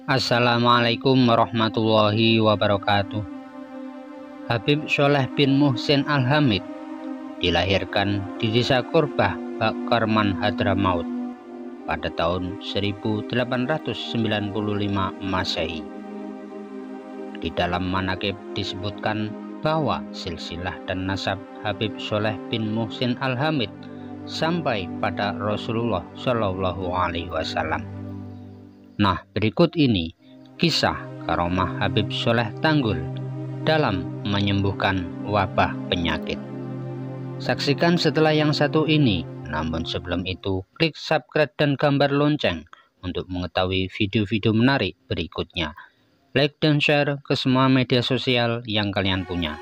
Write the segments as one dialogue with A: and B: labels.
A: Assalamualaikum warahmatullahi wabarakatuh. Habib Sholeh bin Muhsin Al-Hamid dilahirkan di desa Kurbah, Bakarman, Hadramaut pada tahun 1895 Masehi. Di dalam manaqib disebutkan bahwa silsilah dan nasab Habib Sholeh bin Muhsin Al-Hamid sampai pada Rasulullah Shallallahu Alaihi Wasallam. Nah, berikut ini kisah karomah Habib Sholeh Tanggul dalam menyembuhkan wabah penyakit. Saksikan setelah yang satu ini. Namun sebelum itu, klik subscribe dan gambar lonceng untuk mengetahui video-video menarik berikutnya. Like dan share ke semua media sosial yang kalian punya.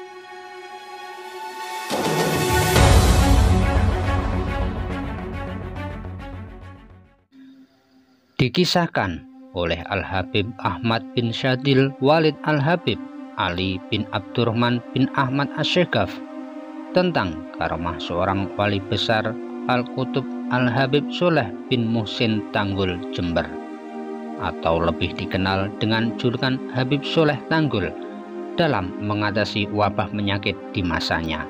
A: Dikisahkan oleh Al-Habib Ahmad bin Syadil Walid Al-Habib Ali bin Abdurrahman bin Ahmad Asy-Syeghaf tentang karomah seorang wali besar Al-Qutub Al-Habib Sholeh bin Muhsin Tanggul Jember, atau lebih dikenal dengan julukan Habib Sholeh Tanggul, dalam mengatasi wabah penyakit di masanya.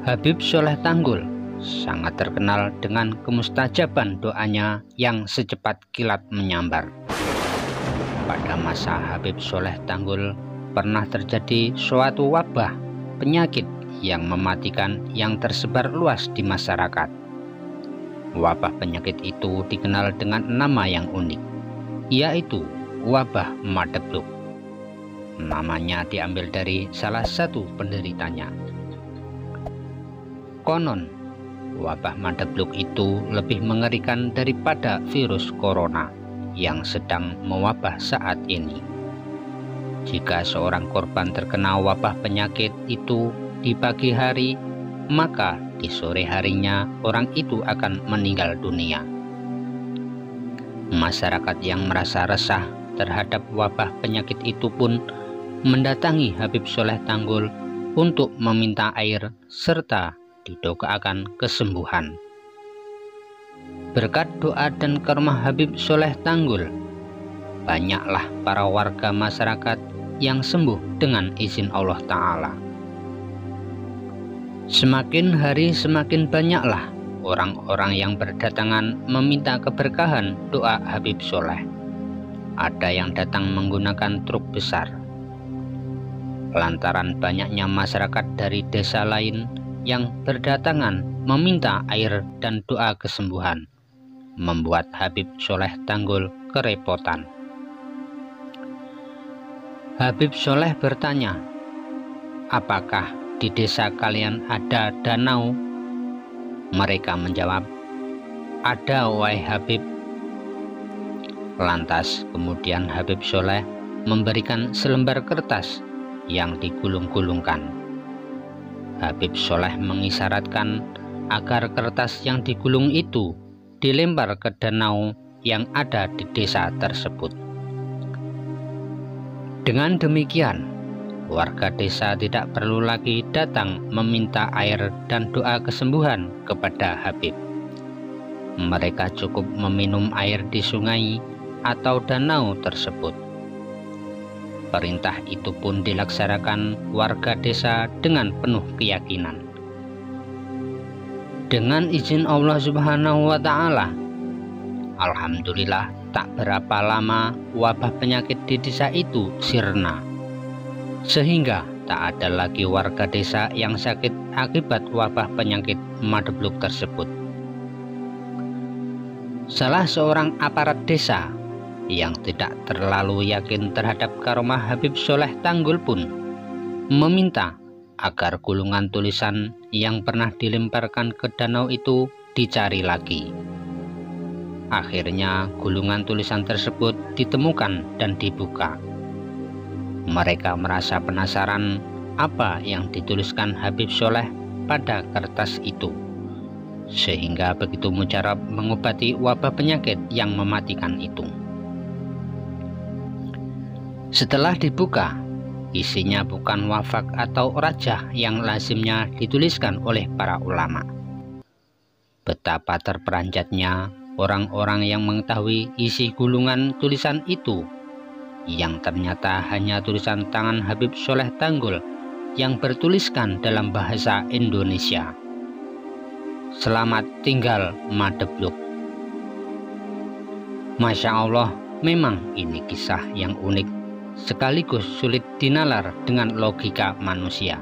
A: Habib Sholeh Tanggul sangat terkenal dengan kemustajaban doanya yang secepat kilat menyambar. Pada masa Habib Sholeh Tanggul pernah terjadi suatu wabah penyakit yang mematikan yang tersebar luas di masyarakat. Wabah penyakit itu dikenal dengan nama yang unik, yaitu wabah Madebluk. Namanya diambil dari salah satu penderitanya. Konon wabah Madebluk itu lebih mengerikan daripada virus corona yang sedang mewabah saat ini. Jika seorang korban terkena wabah penyakit itu di pagi hari, maka di sore harinya orang itu akan meninggal dunia. Masyarakat yang merasa resah terhadap wabah penyakit itu pun mendatangi Habib Sholeh Tanggul untuk meminta air serta didoakan kesembuhan. Berkat doa dan karomah Habib Sholeh Tanggul, banyaklah para warga masyarakat yang sembuh dengan izin Allah Ta'ala. Semakin hari semakin banyaklah orang-orang yang berdatangan meminta keberkahan doa Habib Sholeh. Ada yang datang menggunakan truk besar. Lantaran banyaknya masyarakat dari desa lain yang berdatangan meminta air dan doa kesembuhan, membuat Habib Sholeh Tanggul kerepotan. Habib Sholeh bertanya, "Apakah di desa kalian ada danau?" Mereka menjawab, "Ada, wahai Habib." Lantas kemudian Habib Sholeh memberikan selembar kertas yang digulung-gulungkan. Habib Sholeh mengisyaratkan agar kertas yang digulung itu dilempar ke danau yang ada di desa tersebut. Dengan demikian, warga desa tidak perlu lagi datang meminta air dan doa kesembuhan kepada Habib. Mereka cukup meminum air di sungai atau danau tersebut. Perintah itu pun dilaksanakan warga desa dengan penuh keyakinan. Dengan izin Allah Subhanahu wa Ta'ala, alhamdulillah tak berapa lama wabah penyakit di desa itu sirna, sehingga tak ada lagi warga desa yang sakit akibat wabah penyakit Madebluk tersebut. Salah seorang aparat desa yang tidak terlalu yakin terhadap karomah Habib Sholeh Tanggul pun meminta agar gulungan tulisan yang pernah dilemparkan ke danau itu dicari lagi. Akhirnya gulungan tulisan tersebut ditemukan dan dibuka. Mereka merasa penasaran apa yang dituliskan Habib Sholeh pada kertas itu, sehingga begitu mujarab mengobati wabah penyakit yang mematikan itu. Setelah dibuka, isinya bukan wafak atau rajah yang lazimnya dituliskan oleh para ulama. Betapa terperanjatnya orang-orang yang mengetahui isi gulungan tulisan itu, yang ternyata hanya tulisan tangan Habib Soleh Tanggul yang bertuliskan dalam bahasa Indonesia. Selamat tinggal Madebluk. Masya Allah, memang ini kisah yang unik sekaligus sulit dinalar dengan logika manusia.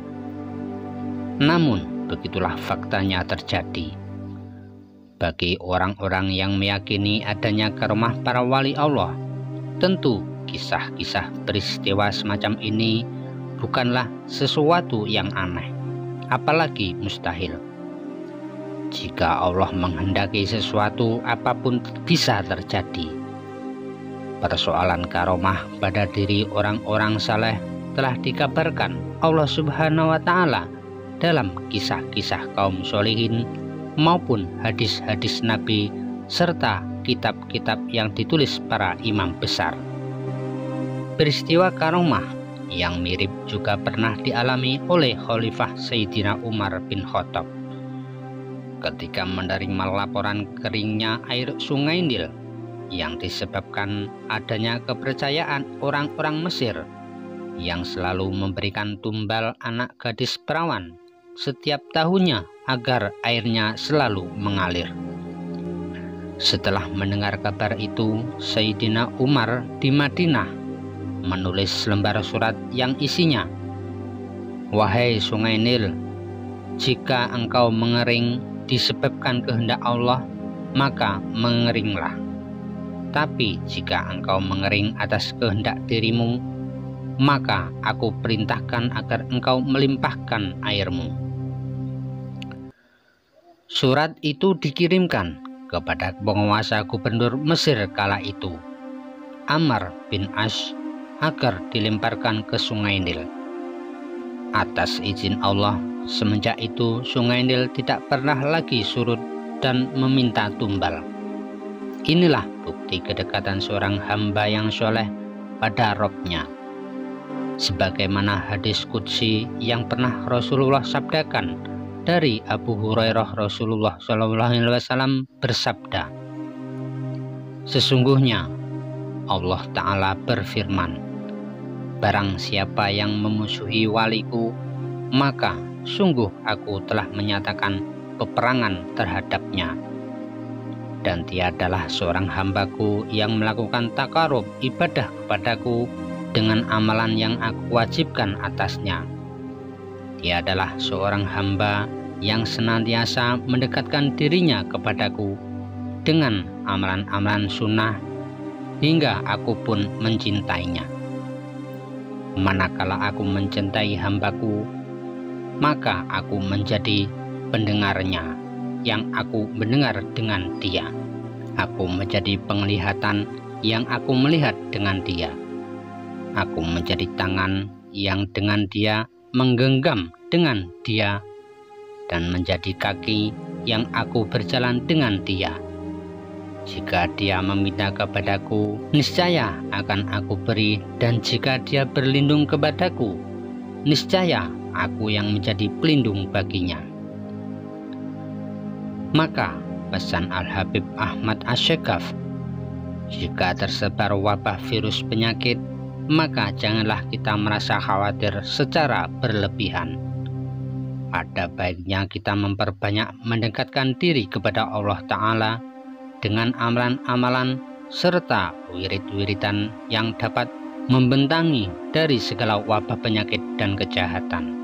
A: Namun begitulah faktanya terjadi. Bagi orang-orang yang meyakini adanya karomah para wali Allah, tentu kisah-kisah peristiwa semacam ini bukanlah sesuatu yang aneh, apalagi mustahil. Jika Allah menghendaki sesuatu, apapun bisa terjadi. Persoalan karomah pada diri orang-orang saleh telah dikabarkan Allah Subhanahu wa Ta'ala dalam kisah-kisah kaum sholihin maupun hadis-hadis Nabi serta kitab-kitab yang ditulis para imam besar. Peristiwa karomah yang mirip juga pernah dialami oleh Khalifah Sayyidina Umar bin Khattab ketika menerima laporan keringnya air sungai Nil yang disebabkan adanya kepercayaan orang-orang Mesir yang selalu memberikan tumbal anak gadis perawan setiap tahunnya agar airnya selalu mengalir. Setelah mendengar kabar itu, Sayyidina Umar di Madinah menulis lembar surat yang isinya, "Wahai sungai Nil, jika engkau mengering disebabkan kehendak Allah, maka mengeringlah. Tapi jika engkau mengering atas kehendak dirimu, maka aku perintahkan agar engkau melimpahkan airmu." Surat itu dikirimkan kepada penguasa gubernur Mesir kala itu, Amr bin As, agar dilemparkan ke sungai Nil. Atas izin Allah, semenjak itu sungai Nil tidak pernah lagi surut dan meminta tumbal. Inilah bukti kedekatan seorang hamba yang soleh pada Robnya. Sebagaimana hadis qudsi yang pernah Rasulullah sabdakan dari Abu Hurairah, Rasulullah SAW bersabda, "Sesungguhnya Allah Ta'ala berfirman, barang siapa yang memusuhi waliku, maka sungguh aku telah menyatakan peperangan terhadapnya. Dan tiadalah seorang hambaku yang melakukan takarub ibadah kepadaku dengan amalan yang aku wajibkan atasnya. Tiadalah seorang hamba yang senantiasa mendekatkan dirinya kepadaku dengan amalan-amalan sunnah hingga aku pun mencintainya. Manakala aku mencintai hambaku, maka aku menjadi pendengarnya yang aku mendengar dengan dia. Aku menjadi penglihatan yang aku melihat dengan dia. Aku menjadi tangan yang dengan dia menggenggam dengan dia, dan menjadi kaki yang aku berjalan dengan dia. Jika dia meminta kepadaku, niscaya akan aku beri, dan jika dia berlindung kepadaku, niscaya aku yang menjadi pelindung baginya." Maka pesan Al-Habib Ahmad Asy-Syaghaf, jika tersebar wabah virus penyakit, maka janganlah kita merasa khawatir secara berlebihan. Ada baiknya kita memperbanyak mendekatkan diri kepada Allah Ta'ala dengan amalan-amalan serta wirid-wiridan yang dapat membentangi dari segala wabah penyakit dan kejahatan.